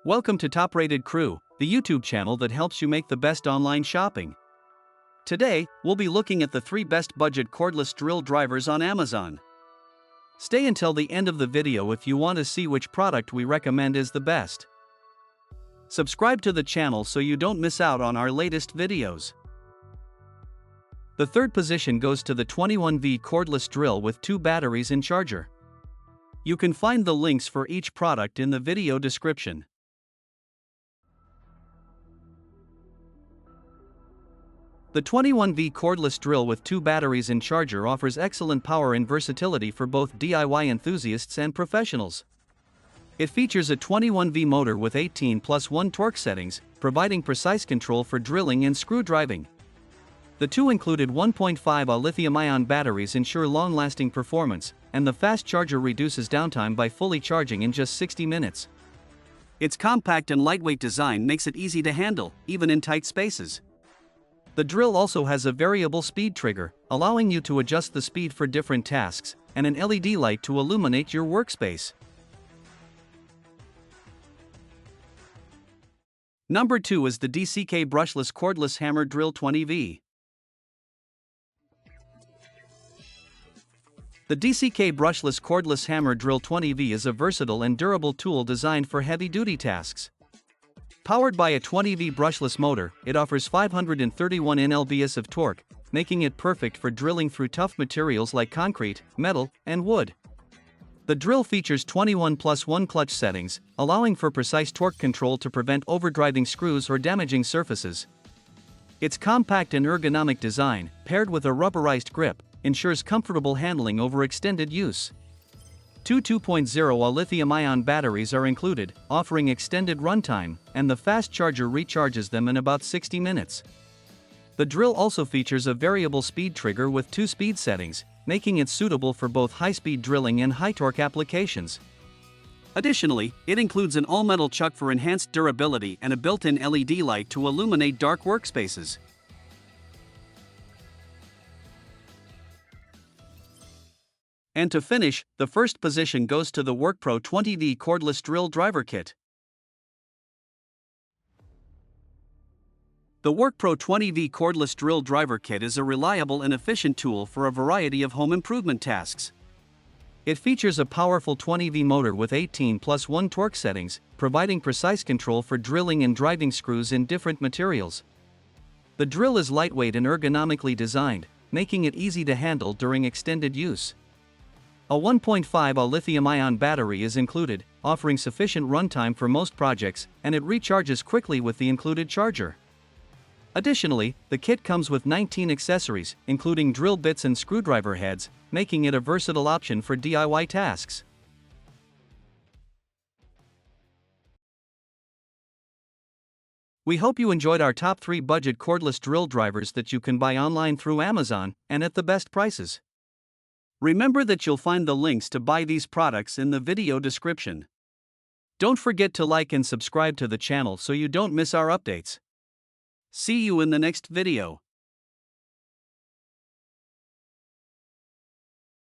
Welcome to Top Rated Crew, the YouTube channel that helps you make the best online shopping. Today, we'll be looking at the 3 best budget cordless drill drivers on Amazon. Stay until the end of the video if you want to see which product we recommend is the best. Subscribe to the channel so you don't miss out on our latest videos. The third position goes to the 21V cordless drill with 2 batteries and charger. You can find the links for each product in the video description. The 21V cordless drill with 2 batteries and charger offers excellent power and versatility for both DIY enthusiasts and professionals. It features a 21V motor with 18+1 torque settings, providing precise control for drilling and screw driving. The 2 included 1.5Ah lithium-ion batteries ensure long-lasting performance, and the fast charger reduces downtime by fully charging in just 60 minutes. Its compact and lightweight design makes it easy to handle, even in tight spaces. The drill also has a variable speed trigger, allowing you to adjust the speed for different tasks, and an LED light to illuminate your workspace. Number 2 is the DCK brushless cordless hammer drill 20V. The DCK brushless cordless hammer drill 20V is a versatile and durable tool designed for heavy-duty tasks. Powered by a 20V brushless motor, it offers 531 Nlbs of torque, making it perfect for drilling through tough materials like concrete, metal, and wood. The drill features 21+1 clutch settings, allowing for precise torque control to prevent overdriving screws or damaging surfaces. Its compact and ergonomic design, paired with a rubberized grip, ensures comfortable handling over extended use. 2 2.0Ah lithium-ion batteries are included, offering extended runtime, and the fast charger recharges them in about 60 minutes. The drill also features a variable speed trigger with 2 speed settings, making it suitable for both high-speed drilling and high-torque applications. Additionally, it includes an all-metal chuck for enhanced durability and a built-in LED light to illuminate dark workspaces. And to finish, the first position goes to the WorkPro 20V cordless drill driver kit. The WorkPro 20V cordless drill driver kit is a reliable and efficient tool for a variety of home improvement tasks. It features a powerful 20V motor with 18+1 torque settings, providing precise control for drilling and driving screws in different materials. The drill is lightweight and ergonomically designed, making it easy to handle during extended use. A 1.5Ah lithium-ion battery is included, offering sufficient runtime for most projects, and it recharges quickly with the included charger. Additionally, the kit comes with 19 accessories, including drill bits and screwdriver heads, making it a versatile option for DIY tasks. We hope you enjoyed our top 3 budget cordless drill drivers that you can buy online through Amazon, and at the best prices. Remember that you'll find the links to buy these products in the video description. Don't forget to like and subscribe to the channel so you don't miss our updates. See you in the next video.